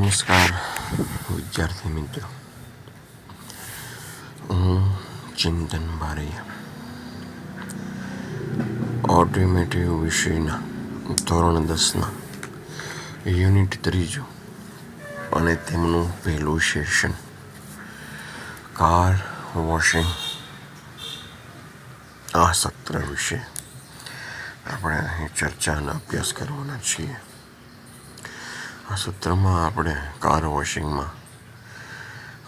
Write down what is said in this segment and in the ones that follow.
નમસ્કાર વિદ્યાર્થી મિત્રો, હું ચિંતન બારૈયા ઓટોમેટિવ વિષયના ધોરણ 10ના યુનિટ 3 અને તેમનું પહેલું સેશન કાર વોશિંગ આ સત્ર વિશે આપણે અહીં ચર્ચા અને અભ્યાસ કરવાના છીએ. આ સત્રમાં આપણે કાર વોશિંગમાં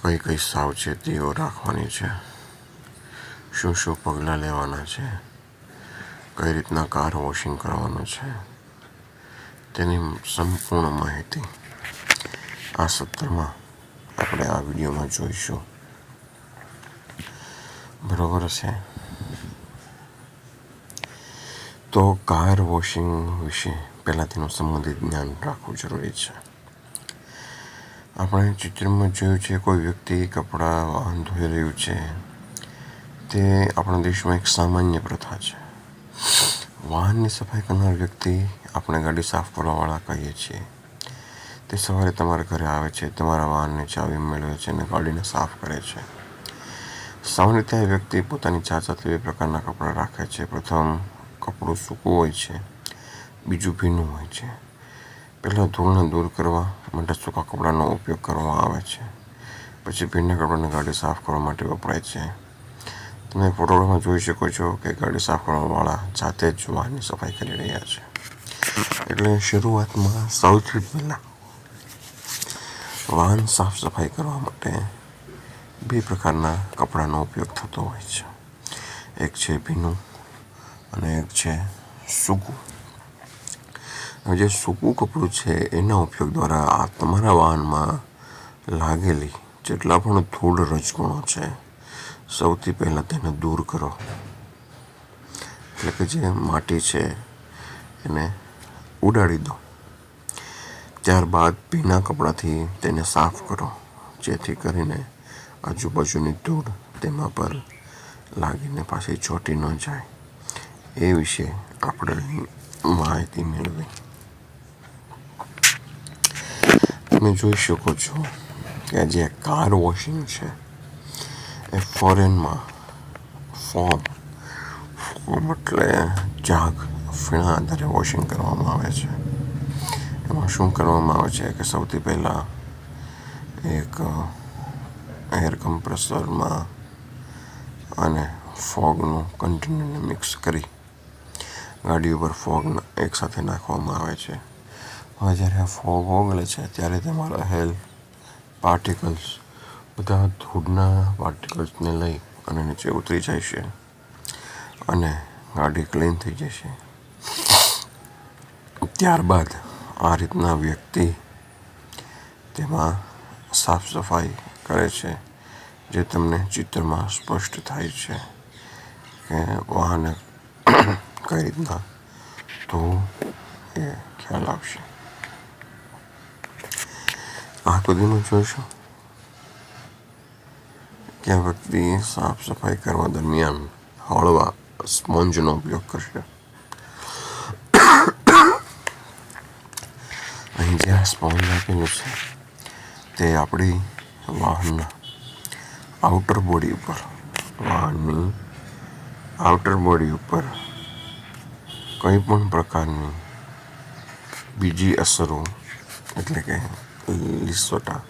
કઈ કઈ સાવચેતીઓ રાખવાની છે, શું શું પગલાં લેવાના છે, કઈ રીતના કાર વોશિંગ કરવાનું છે, તેની સંપૂર્ણ માહિતી આ સત્રમાં આપણે આ વિડીયોમાં જોઈશું. બરોબર છે. તો કાર વોશિંગ વિશે પહેલાં તેનું સંબંધિત જ્ઞાન રાખવું જરૂરી છે. આપણે ચિત્રમાં જોયું છે કોઈ વ્યક્તિ કપડાં વાહન ધોઈ રહ્યું છે. તે આપણા દેશમાં એક સામાન્ય પ્રથા છે. વાહનની સફાઈ કરનાર વ્યક્તિ આપણે ગાડી સાફ કરવાવાળા કહીએ છીએ. તે સવારે તમારા ઘરે આવે છે, તમારા વાહનની ચાવી મેળવે છે અને ગાડીને સાફ કરે છે. સામાન્ય રીતે આ વ્યક્તિ પોતાની જાતે બે પ્રકારના કપડાં રાખે છે. પ્રથમ કપડું સૂકું હોય છે, બીજું ભીનું હોય છે. પહેલાં ધૂળને દૂર કરવા માટે સૂકા કપડાનો ઉપયોગ કરવામાં આવે છે. પછી ભીના કપડાને ગાડી સાફ કરવા માટે વપરાય છે. તમે ફોટોગ્રાફમાં જોઈ શકો છો કે ગાડી સાફ કરવાવાળા જાતે જ વાહનની સફાઈ કરી રહ્યા છે. એટલે શરૂઆતમાં સૌથી પહેલાં વાહન સાફ સફાઈ કરવા માટે બે પ્રકારના કપડાનો ઉપયોગ થતો હોય છે. એક છે ભીનું અને એક છે સૂકું. જે સૂકું કપડું છે એના ઉપયોગ દ્વારા તમારા વાહનમાં લાગેલી જેટલા પણ ધૂળ રજકણો છે, સૌથી પહેલાં તેને દૂર કરો. એટલે કે જે માટી છે એને ઉડાડી દો. ત્યારબાદ ભીના કપડાથી તેને સાફ કરો, જેથી કરીને આજુબાજુની ધૂળ તેમાં પર લાગીને પાછી ચોંટી ન જાય. એ વિશે આપણે માહિતી મેળવી. તમે જોઈ શકો છો કે જે કાર વોશિંગ છે એ ફોરેનમાં ફોર્મ એટલે જાગ ફીણા આધારે વોશિંગ કરવામાં આવે છે. એમાં શું કરવામાં આવે છે કે સૌથી પહેલાં એક એર કમ્પ્રેસરમાં અને ફોગનું કન્ટેનરને મિક્સ કરી ગાડી ઉપર ફોગ એકસાથે નાખવામાં આવે છે. હવે જ્યારે આ ફોગ ઓગળે છે ત્યારે તેમાં રહેલ પાર્ટિકલ્સ, બધા ધૂળના પાર્ટિકલ્સને લઈ અને નીચે ઉતરી જાય છે અને ગાડી ક્લીન થઈ જશે. ત્યારબાદ આ રીતના વ્યક્તિ તેમાં સાફ સફાઈ કરે છે, જે તમને ચિત્રમાં સ્પષ્ટ થાય છે કે વાહને કઈ રીતના ધોવું એ ખ્યાલ આવશે. આકૃતિમાં જોઈશું કે આ વ્યક્તિ સાફ સફાઈ કરવા દરમિયાન હળવા સ્પોન્જનો ઉપયોગ કરશે. અહીં જે સ્પોન્જ આપેલું છે તે આપણી વાહનના આઉટર બોડી ઉપર, વાહનની આઉટર બોડી ઉપર કંઈ પણ પ્રકારની બીજી અસરો એટલે કે લીસોટા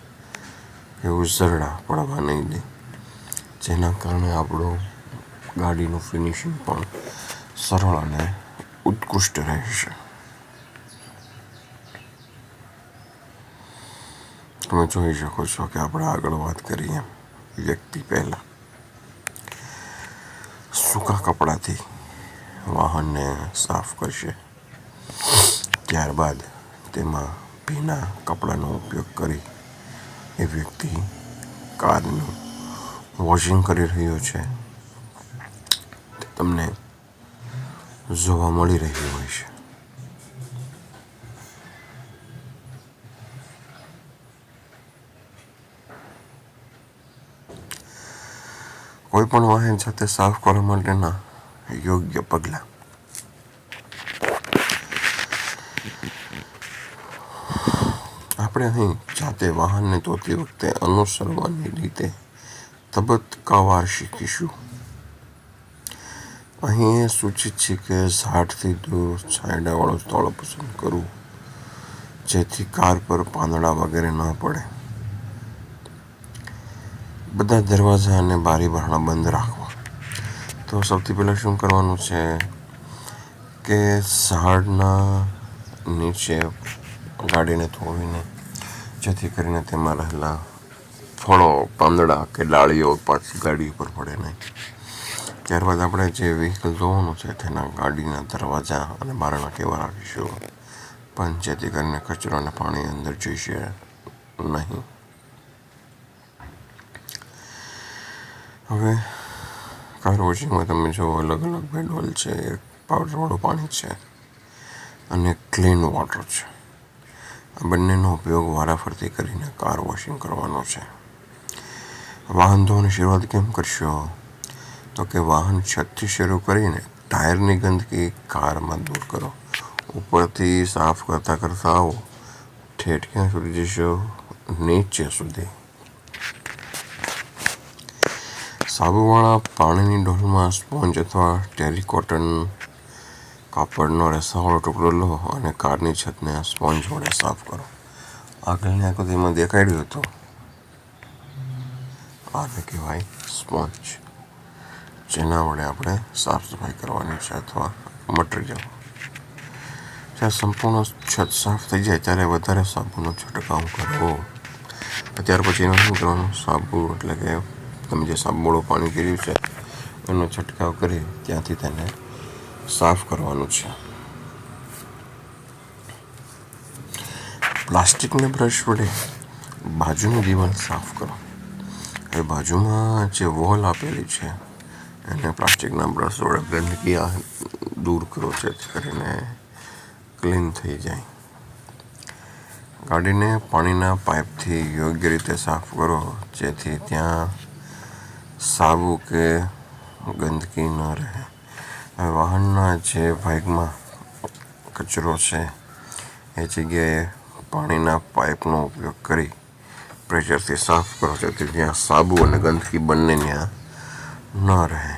કે ઉઝરડા પડવા નહીં દે, જેના કારણે આપણું ગાડીનું ફિનિશિંગ પણ સરળ અને ઉત્કૃષ્ટ રહેશે. તમે જોઈ શકો છો કે આપણે આગળ વાત કરીએ. વ્યક્તિ પહેલાં સૂકા કપડાથી વાહનને સાફ કરશે. ત્યારબાદ તેમાં ભીના કપડાનો ઉપયોગ કરી એ વ્યક્તિ કારનું વોશિંગ કરી રહ્યો છે તે તમને જોવા મળી રહ્યું હોય છે. કોઈ પણ વાહન સાથે સાફ કરવા માટેના યોગ્ય પગલાં. આપણે અહીં જાતે વાહનને ધોતી વખતે અનુસરવાની રીતે તબક્કાવાર શીખીશું. અહીં એ સૂચિત છે કે ઝાડથી દૂર છાંયડાવાળું સ્થળ પસંદ કરવું, જેથી કાર પર પાંદડા વગેરે ન પડે. બધા દરવાજા અને બારી બારણા બંધ રાખવા. તો સૌથી પહેલાં શું કરવાનું છે કે ઝાડના નીચે ગાડીને થોડીને, જેથી કરીને તેમાં રહેલા ફળો, પાંદડા કે ડાળીઓ પાછી ગાડી ઉપર પડે નહીં. ત્યારબાદ આપણે જે વ્હીકલ ધોવાનું છે તેના ગાડીના દરવાજા અને બારણા કેવા રાખીશું, પણ જેથી કરીને કચરો અને પાણી અંદર જશે નહીં. હવે કાર વોશિંગમાં તમે જો અલગ અલગ બેડોલ છે, પાવડરવાળું પાણી છે અને ક્લીન વોટર છે. આ બંનેનો ઉપયોગ વારાફરતી કરીને કાર વોશિંગ કરવાનો છે. વાહન ધોવાની શરૂઆત કેમ કરશો? તો કે વાહન છતથી શરૂ કરીને ટાયરની ગંદકી કારમાં દૂર કરો. ઉપરથી સાફ કરતાં કરતાં આવો, ઠેઠ ક્યાં સુધી જશો? નીચે સુધી. સાબુવાળા પાણીની ડોલમાં સ્પોન્જ અથવા ટેરીકોટન કાપડનો રેસાવાળો ટુકડો લો અને કારની છતને સ્પોન્જ વડે સાફ કરો. આગળની આકૃતિમાં દેખાડ્યું હતું, આને કહેવાય સ્પોન્જ, જેના વડે આપણે સાફ સફાઈ કરવાની છે અથવા મટીરિયલ. જ્યારે સંપૂર્ણ છત સાફ થઈ જાય ત્યારે વધારે સાબુનો છંટકાવ કરવો. ત્યાર પછી એનું શું કરવાનું? સાબુ એટલે કે તમે જે સાબુવાળું પાણી કર્યું છે એનો છંટકાવ કરી ત્યાંથી તેને સાફ કરવાનું છે. પ્લાસ્ટિકના બ્રશ વડે બાજુની દિવાલ સાફ કરો. એ બાજુમાં જે વોલ આપેલી છે એને પ્લાસ્ટિકના બ્રશ વડે ગંદકી દૂર કરો, જેથી કરીને ક્લીન થઈ જાય. ગાડીને પાણીના પાઇપથી યોગ્ય રીતે સાફ કરો, જેથી ત્યાં સાબુ કે ગંદકી ન રહે. હવે વાહનના જે ભાગમાં કચરો છે એ જગ્યાએ પાણીના પાઇપનો ઉપયોગ કરી પ્રેશરથી સાફ કરો, જેથી ત્યાં સાબુ અને ગંદકી બંને ત્યાં ન રહે.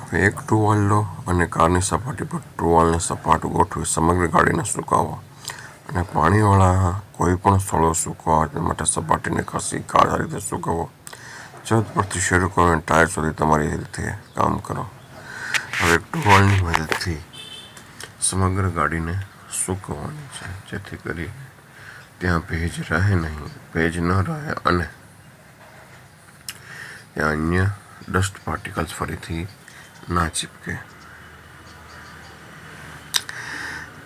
હવે એક ટુવાલ લો અને કારની સપાટી પર ટુવાલને સપાટ ગોઠવી સમગ્ર ગાડીને સુકાવો. અને પાણીવાળા કોઈ પણ સ્થળો સુકવવા માટે સપાટીને ખસી આ રીતે સુકવો. છત પરથી શરૂ કરો અને ટાયર સુધી તમારી રીતે કામ કરો. હવે ટુવાલની મદદથી સમગ્ર ગાડીને સૂકવવાની છે, જેથી કરી ત્યાં ભેજ રહે નહીં, ભેજ ન રહે અને ત્યાં અન્ય ડસ્ટ પાર્ટિકલ્સ ફરીથી ના ચીપકે.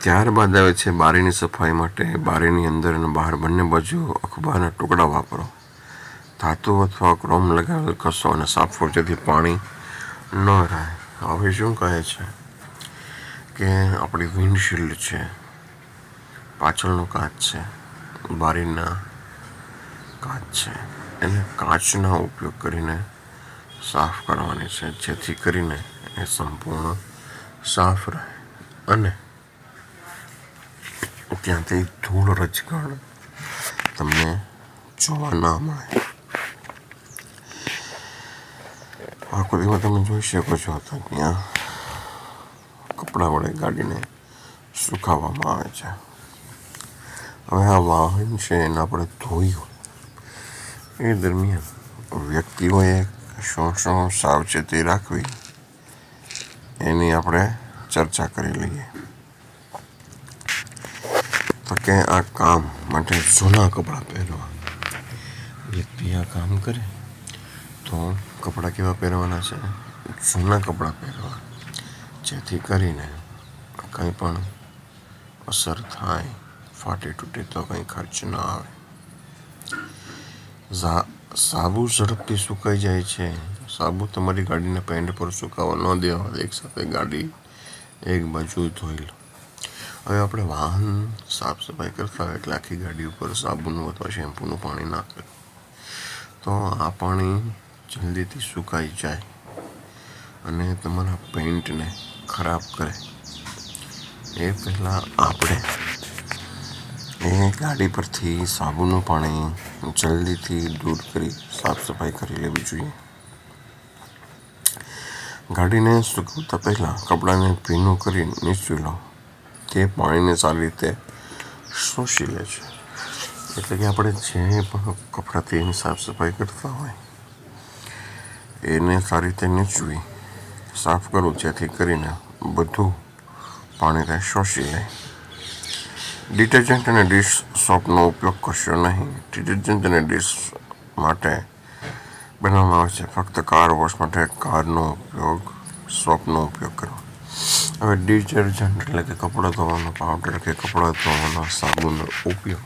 ત્યારબાદ આવે છે બારીની સફાઈ માટે. બારીની અંદર અને બહાર બંને બાજુ અખબારના ટુકડા વાપરો. ધાતુ અથવા ક્રોમ લગાવેલ ઘસો અને સાફ કરો, જેથી પાણી ન રહે. હવે શું કહે છે કે આપણી વિન્ડશીલ્ડ છે, પાછળનો કાચ છે, બારીના કાચ છે, એને કાચનો ઉપયોગ કરીને સાફ કરવાની છે, જેથી કરીને એ સંપૂર્ણ સાફ રહે અને ત્યાંથી ધૂળ રજકણ તમને જોવા ના મળે. આકૃતિમાં તમે જોઈ શકો છો તો ત્યાં કપડાં વડે ગાડીને સુકાવવામાં આવે છે. હવે આ વાહન છે એને આપણે ધોયું એ દરમિયાન વ્યક્તિઓએ શું શું સાવચેતી રાખવી એની આપણે ચર્ચા કરી લઈએ. તો કે આ કામ માટે જૂના કપડાં પહેરવા. વ્યક્તિ આ કામ કરે તો કપડાં કેવા પહેરવાના છે? જૂના કપડાં પહેરવા, જેથી કરીને કંઈ પણ અસર થાય, ફાટી તૂટે તો કંઈ ખર્ચ ન આવે. સાબુ ઝડપથી સુકાઈ જાય છે. સાબુ તમારી ગાડીના પેન્ટ પર સુકાવા ન દેવા. એકસાથે ગાડી એક બાજુ ધોઈ લો. હવે આપણે વાહન સાફ સફાઈ કરતા હોય એટલે આખી ગાડી ઉપર સાબુનું અથવા શેમ્પૂનું પાણી નાખે તો આ પાણી જલ્દીથી સુકાઈ જાય અને તમારા પેઇન્ટને ખરાબ કરે. એ પહેલાં આપણે એ ગાડી પરથી સાબુનું પાણી જલ્દીથી દૂર કરી સાફ સફાઈ કરી લેવી જોઈએ. ગાડીને સૂકવતા પહેલાં કપડાને ભીનું કરી નીચવી લો. તે પાણીને સારી રીતે શોષી લે છે. એટલે કે આપણે જે પણ કપડાથી એની સાફ સફાઈ કરતા હોય એને સારી રીતે નીચવી સાફ કરું, જેથી કરીને બધું પાણીને શોષી લે. ડિટર્જન્ટ અને ડિશ સોપનો ઉપયોગ કરશો નહીં. ડિટર્જન્ટ અને ડિશ માટે બનાવવામાં આવે છે. ફક્ત કાર વોશ માટે કારનો ઉપયોગ, સોપનો ઉપયોગ કરો. હવે ડિટર્જન્ટ એટલે કે કપડાં ધોવાનો પાવડર કે કપડાં ધોવાનો સાબુનો ઉપયોગ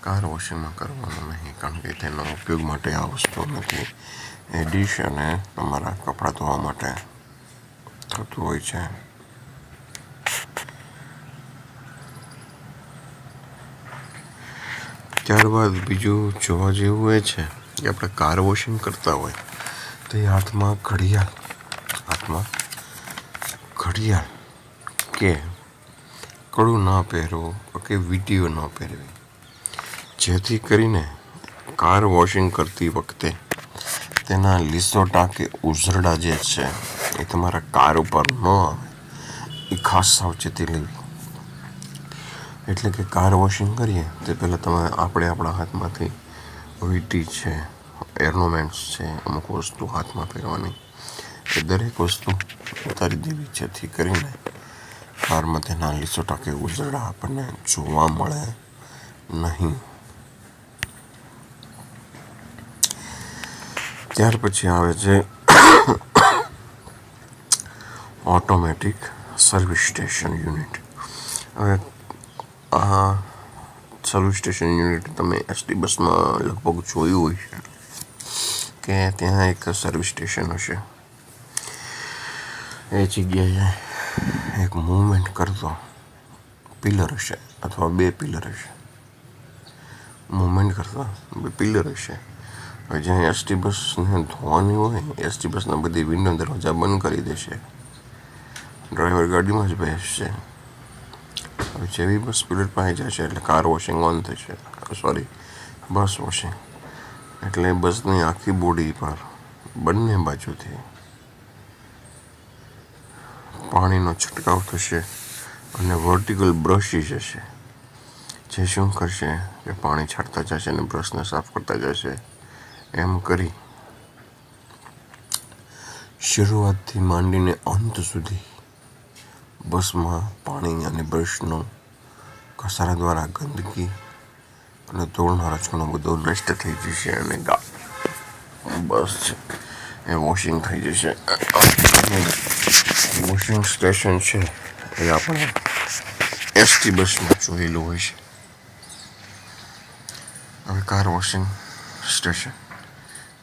કાર વોશિંગમાં કરવાનો નહીં, કારણ કે તેનો ઉપયોગ માટે આ વસ્તુ નથી. એ ડીશ અને તમારા કપડાં ધોવા માટે થતું હોય છે. ત્યારબાદ બીજું જોવા જેવું એ છે કે આપણે કાર વોશિંગ કરતા હોય તો એ હાથમાં ઘડિયાળ કે કડું ન પહેરવું કે વીંટીઓ ન પહેરવી, જેથી કરીને કાર વોશિંગ કરતી વખતે તેના લીસોટા કે ઉઝરડા જે છે એ તમારા કાર ઉપર ન આવે, એ ખાસ સાવચેતી લેવી. એટલે કે કાર વોશિંગ કરીએ તે પહેલાં આપણે આપણા હાથમાંથી વીંટી છે, ઓર્નામેન્ટ્સ છે, અમુક વસ્તુ હાથમાં પહેરવાની, એ દરેક વસ્તુ ઉતારી દેવી, જેથી કરીને કારમાં તેના લીસોટા કે ઉઝરડા આપણને જોવા મળે નહીં. ત્યાર પછી આવે છે ઓટોમેટિક સર્વિસ સ્ટેશન યુનિટ. હવે આ સર્વિસ સ્ટેશન યુનિટ તમે એસટી બસમાં લગભગ જોયું હોય છે કે ત્યાં એક સર્વિસ સ્ટેશન હશે. એ જગ્યાએ એક મૂવમેન્ટ કરતો પિલર હશે અથવા 2 પિલર હશે. મૂવમેન્ટ કરતા 2 પિલર હશે. હવે જ્યાં એસટી બસને ધોવાની હોય, એસટી બસના બધી વિન્ડો દરવાજા બંધ કરી દેશે, ડ્રાઈવર ગાડીમાં જ બેસશે. હવે જેવી બસ પિલર પાસે જશે એટલે કાર વોશિંગ ઓન થશે, બસ વોશિંગ. એટલે બસની આખી બોડી પર બંને બાજુથી પાણીનો છંટકાવ થશે અને વર્ટિકલ બ્રશિસ હશે, જે શું કરશે કે પાણી છાંટતા જશે અને બ્રશને સાફ કરતા જશે. એમ કરી શરૂઆતથી માંડીને અંત સુધી બસમાં પાણી અને બ્રશનો ઘસારા દ્વારા ગંદકી અને ધૂળનો રચકણો બધો નષ્ટ થઈ જશે અને બસ છે એ વોશિંગ થઈ જશે. વોશિંગ સ્ટેશન છે એ આપણે એસટી બસમાં જોયેલું હોય છે. હવે કાર વોશિંગ સ્ટેશન,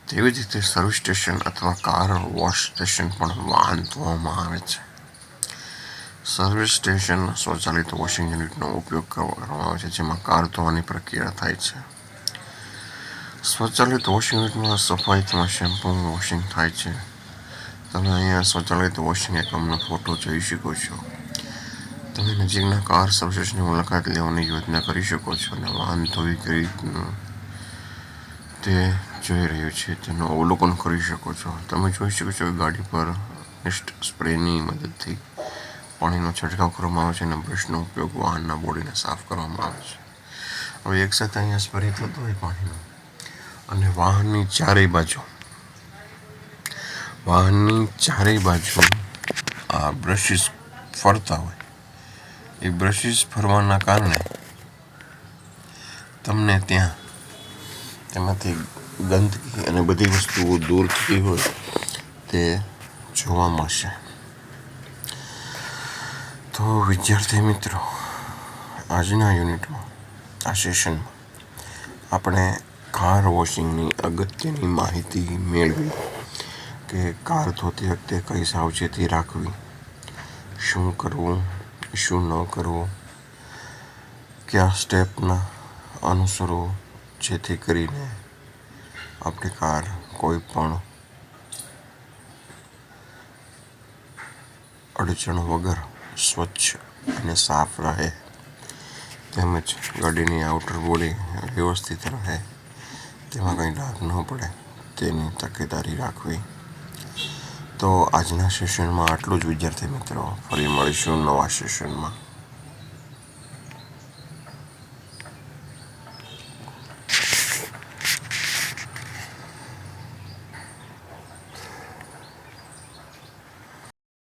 તેવી જ રીતે સર્વિસ સ્ટેશન અથવા કાર વોશ સ્ટેશન પણ વાહન ધોવામાં આવે છે. સર્વિસ સ્ટેશન સ્વચાલિત વોશિંગ યુનિટનો ઉપયોગ કરવામાં આવે છે, જેમાં કાર ધોવાની પ્રક્રિયા થાય છે. સ્વચાલિત વોશિંગ યુનિટમાં સફાઈ તેમજ શેમ્પૂ વોશિંગ થાય છે. તમે અહીંયા સ્વચાલિત વોશિંગ એકમનો ફોટો જોઈ શકો છો. તમે નજીકના કાર સર્વિસની મુલાકાત લેવાની યોજના કરી શકો છો અને વાહન ધોવી કઈ રીતનું તે જોઈ રહ્યું છે તેનું અવલોકન કરી શકો છો. તમે જોઈ શકો છો કે ગાડી પર મિસ્ટ સ્પ્રેની મદદથી પાણીનો છંટકાવ કરવામાં આવે છે અને બ્રશનો ઉપયોગ વાહનના બોડીને સાફ કરવામાં આવે છે. હવે એકસાથે અહીંયા સ્પ્રે થતો હોય પાણીનો અને વાહનની ચારેય બાજુ આ બ્રશિસ ફરતા હોય. એ બ્રશિસ ફરવાના કારણે તમને ત્યાં તેમાંથી ગંદકી અને બધી વસ્તુઓ દૂર થતી હોય તે જોવા મળશે. તો વિદ્યાર્થી મિત્રો, આજના યુનિટમાં, આ સેશનમાં આપણે કાર વોશિંગની અગત્યની માહિતી મેળવી કે કાર ધોતી વખતે કઈ સાવચેતી રાખવી, શું કરવું, શું ન કરવું, કયા સ્ટેપના અનુસરવું, જેથી કરીને આપણી કાર કોઈ પણ અડચણ વગર સ્વચ્છ અને સાફ રહે. તેમજ ગાડીની આઉટર બોડી વ્યવસ્થિત રહે, તેમાં કંઈ ડાઘ ન પડે તેની તકેદારી રાખવી. તો આજના સેશનમાં આટલું જ વિદ્યાર્થી મિત્રો. ફરી મળીશું નવા સેશનમાં.